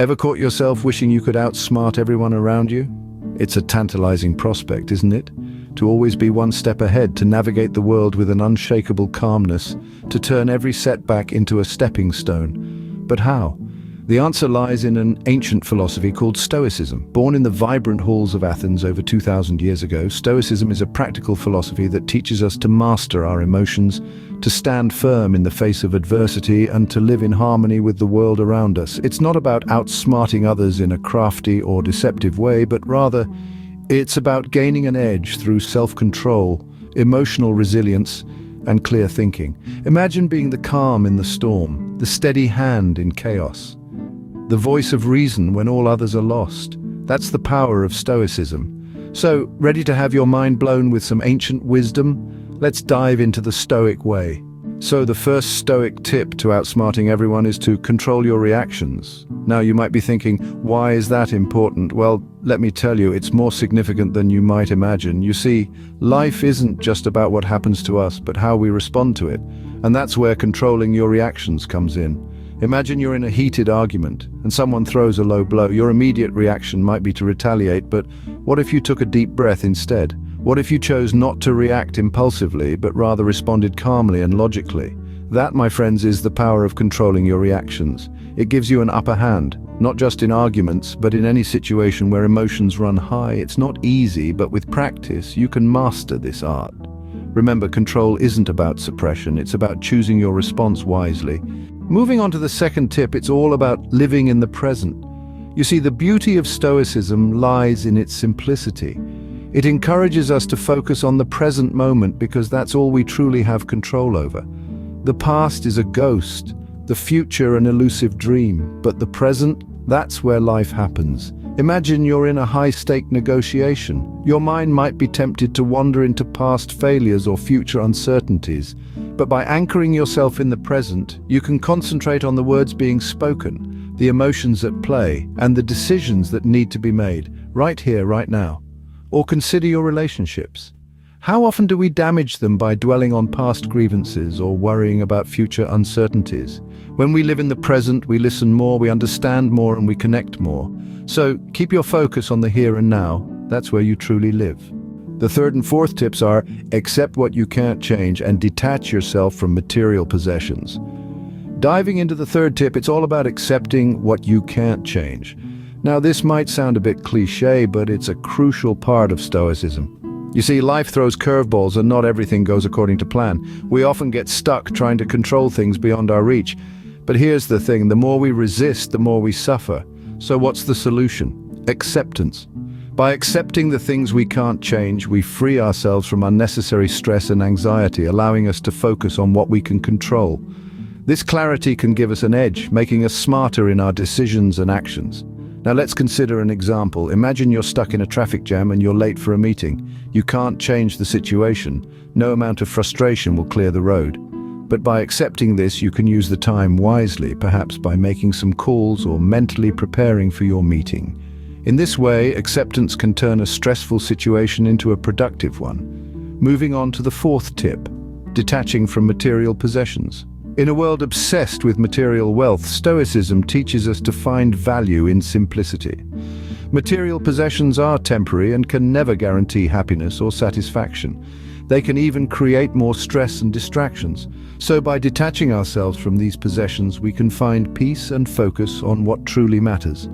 Ever caught yourself wishing you could outsmart everyone around you? It's a tantalizing prospect, isn't it? To always be one step ahead, to navigate the world with an unshakable calmness, to turn every setback into a stepping stone. But how? The answer lies in an ancient philosophy called Stoicism. Born in the vibrant halls of Athens over 2,000 years ago, Stoicism is a practical philosophy that teaches us to master our emotions, to stand firm in the face of adversity, and to live in harmony with the world around us. It's not about outsmarting others in a crafty or deceptive way, but rather, it's about gaining an edge through self-control, emotional resilience, and clear thinking. Imagine being the calm in the storm, the steady hand in chaos, the voice of reason when all others are lost. That's the power of Stoicism. So, ready to have your mind blown with some ancient wisdom? Let's dive into the Stoic way. So the first Stoic tip to outsmarting everyone is to control your reactions. Now you might be thinking, why is that important? Well, let me tell you, it's more significant than you might imagine. You see, life isn't just about what happens to us, but how we respond to it. And that's where controlling your reactions comes in. Imagine you're in a heated argument and someone throws a low blow. Your immediate reaction might be to retaliate, but what if you took a deep breath instead? What if you chose not to react impulsively, but rather responded calmly and logically? That, my friends, is the power of controlling your reactions. It gives you an upper hand, not just in arguments, but in any situation where emotions run high. It's not easy, but with practice, you can master this art. Remember, control isn't about suppression, it's about choosing your response wisely. Moving on to the second tip, it's all about living in the present. You see, the beauty of Stoicism lies in its simplicity. It encourages us to focus on the present moment because that's all we truly have control over. The past is a ghost, the future an elusive dream, but the present, that's where life happens. Imagine you're in a high-stake negotiation. Your mind might be tempted to wander into past failures or future uncertainties, but by anchoring yourself in the present, you can concentrate on the words being spoken, the emotions at play, and the decisions that need to be made, right here, right now. Or consider your relationships. How often do we damage them by dwelling on past grievances or worrying about future uncertainties? When we live in the present, we listen more, we understand more, and we connect more. So keep your focus on the here and now. That's where you truly live. The third and fourth tips are accept what you can't change and detach yourself from material possessions. Diving into the third tip, it's all about accepting what you can't change. Now, this might sound a bit cliché, but it's a crucial part of Stoicism. You see, life throws curveballs and not everything goes according to plan. We often get stuck trying to control things beyond our reach. But here's the thing, the more we resist, the more we suffer. So what's the solution? Acceptance. By accepting the things we can't change, we free ourselves from unnecessary stress and anxiety, allowing us to focus on what we can control. This clarity can give us an edge, making us smarter in our decisions and actions. Now let's consider an example. Imagine you're stuck in a traffic jam and you're late for a meeting. You can't change the situation. No amount of frustration will clear the road. But by accepting this, you can use the time wisely, perhaps by making some calls or mentally preparing for your meeting. In this way, acceptance can turn a stressful situation into a productive one. Moving on to the fourth tip, detaching from material possessions. In a world obsessed with material wealth, Stoicism teaches us to find value in simplicity. Material possessions are temporary and can never guarantee happiness or satisfaction. They can even create more stress and distractions. So by detaching ourselves from these possessions, we can find peace and focus on what truly matters: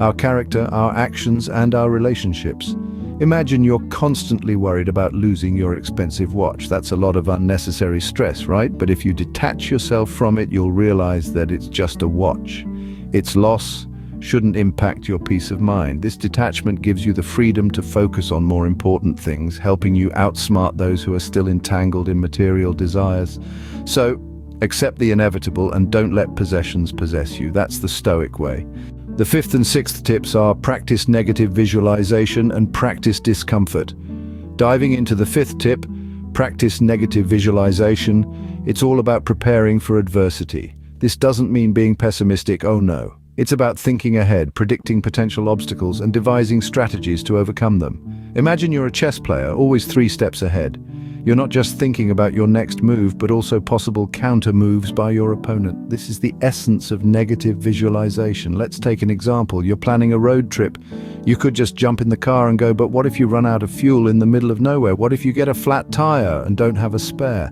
our character, our actions, and our relationships. Imagine you're constantly worried about losing your expensive watch. That's a lot of unnecessary stress, right? But if you detach yourself from it, you'll realize that it's just a watch. Its loss shouldn't impact your peace of mind. This detachment gives you the freedom to focus on more important things, helping you outsmart those who are still entangled in material desires. So, accept the inevitable and don't let possessions possess you. That's the Stoic way. The fifth and sixth tips are practice negative visualization and practice discomfort. Diving into the fifth tip, practice negative visualization, it's all about preparing for adversity. This doesn't mean being pessimistic, oh no. It's about thinking ahead, predicting potential obstacles, and devising strategies to overcome them. Imagine you're a chess player, always 3 steps ahead. You're not just thinking about your next move, but also possible counter moves by your opponent. This is the essence of negative visualization. Let's take an example. You're planning a road trip. You could just jump in the car and go, but what if you run out of fuel in the middle of nowhere? What if you get a flat tire and don't have a spare?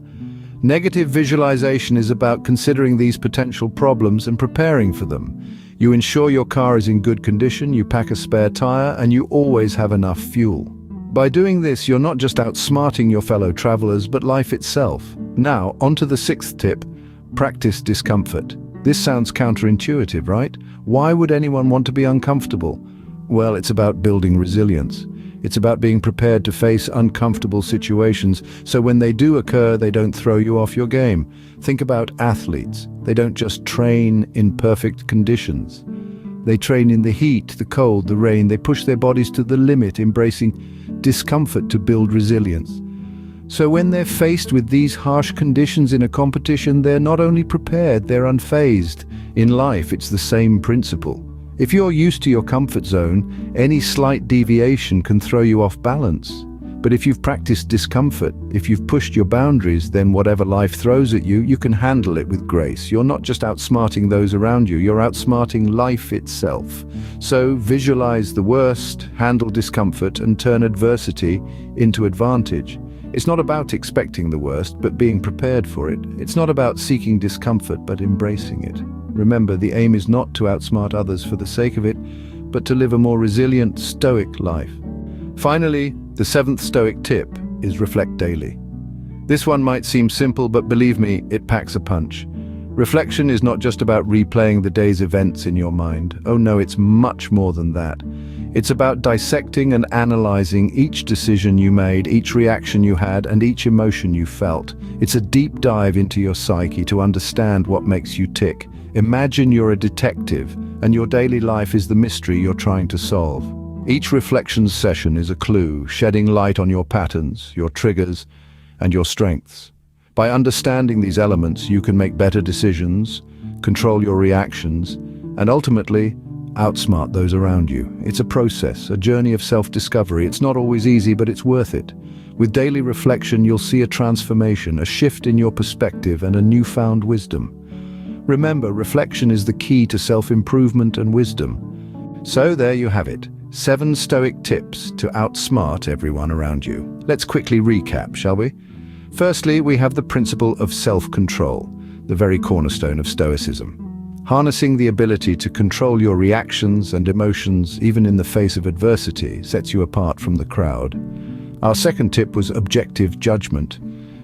Negative visualization is about considering these potential problems and preparing for them. You ensure your car is in good condition, you pack a spare tire, and you always have enough fuel. By doing this, you're not just outsmarting your fellow travelers, but life itself. Now, onto the sixth tip: practice discomfort. This sounds counterintuitive, right? Why would anyone want to be uncomfortable? Well, it's about building resilience. It's about being prepared to face uncomfortable situations, so when they do occur, they don't throw you off your game. Think about athletes. They don't just train in perfect conditions. They train in the heat, the cold, the rain. They push their bodies to the limit, embracing discomfort to build resilience. So when they're faced with these harsh conditions in a competition, they're not only prepared, they're unfazed. In life, it's the same principle. If you're used to your comfort zone, any slight deviation can throw you off balance. But if you've practiced discomfort, if you've pushed your boundaries, then whatever life throws at you, you can handle it with grace. You're not just outsmarting those around you, you're outsmarting life itself. So visualize the worst, handle discomfort, and turn adversity into advantage. It's not about expecting the worst, but being prepared for it. It's not about seeking discomfort, but embracing it. Remember, the aim is not to outsmart others for the sake of it, but to live a more resilient, stoic life. Finally, the seventh Stoic tip is reflect daily. This one might seem simple, but believe me, it packs a punch. Reflection is not just about replaying the day's events in your mind. Oh no, it's much more than that. It's about dissecting and analyzing each decision you made, each reaction you had, and each emotion you felt. It's a deep dive into your psyche to understand what makes you tick. Imagine you're a detective, and your daily life is the mystery you're trying to solve. Each reflection session is a clue, shedding light on your patterns, your triggers, and your strengths. By understanding these elements, you can make better decisions, control your reactions, and ultimately, outsmart those around you. It's a process, a journey of self-discovery. It's not always easy, but it's worth it. With daily reflection, you'll see a transformation, a shift in your perspective, and a newfound wisdom. Remember, reflection is the key to self-improvement and wisdom. So there you have it. 7 Stoic tips to outsmart everyone around you. Let's quickly recap, shall we? Firstly, we have the principle of self-control, the very cornerstone of Stoicism. Harnessing the ability to control your reactions and emotions, even in the face of adversity, sets you apart from the crowd. Our second tip was objective judgment.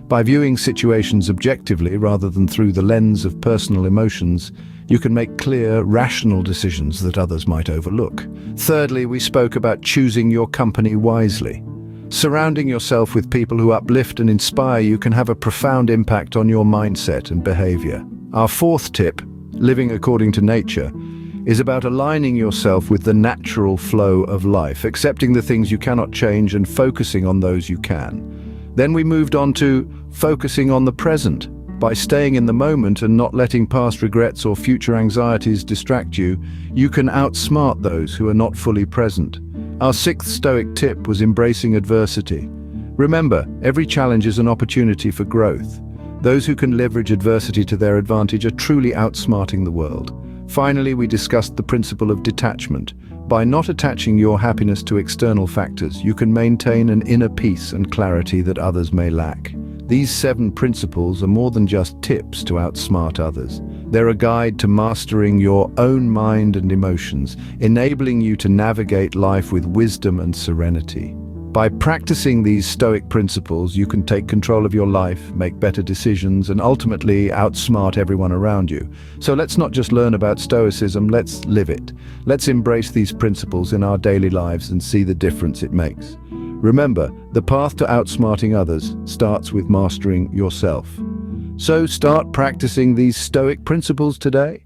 By viewing situations objectively rather than through the lens of personal emotions, you can make clear, rational decisions that others might overlook. Thirdly, we spoke about choosing your company wisely. Surrounding yourself with people who uplift and inspire you can have a profound impact on your mindset and behavior. Our fourth tip, living according to nature, is about aligning yourself with the natural flow of life, accepting the things you cannot change and focusing on those you can. Then we moved on to focusing on the present. By staying in the moment and not letting past regrets or future anxieties distract you, you can outsmart those who are not fully present. Our sixth Stoic tip was embracing adversity. Remember, every challenge is an opportunity for growth. Those who can leverage adversity to their advantage are truly outsmarting the world. Finally, we discussed the principle of detachment. By not attaching your happiness to external factors, you can maintain an inner peace and clarity that others may lack. These 7 principles are more than just tips to outsmart others. They're a guide to mastering your own mind and emotions, enabling you to navigate life with wisdom and serenity. By practicing these Stoic principles, you can take control of your life, make better decisions, and ultimately outsmart everyone around you. So let's not just learn about Stoicism, let's live it. Let's embrace these principles in our daily lives and see the difference it makes. Remember, the path to outsmarting others starts with mastering yourself. So start practicing these Stoic principles today.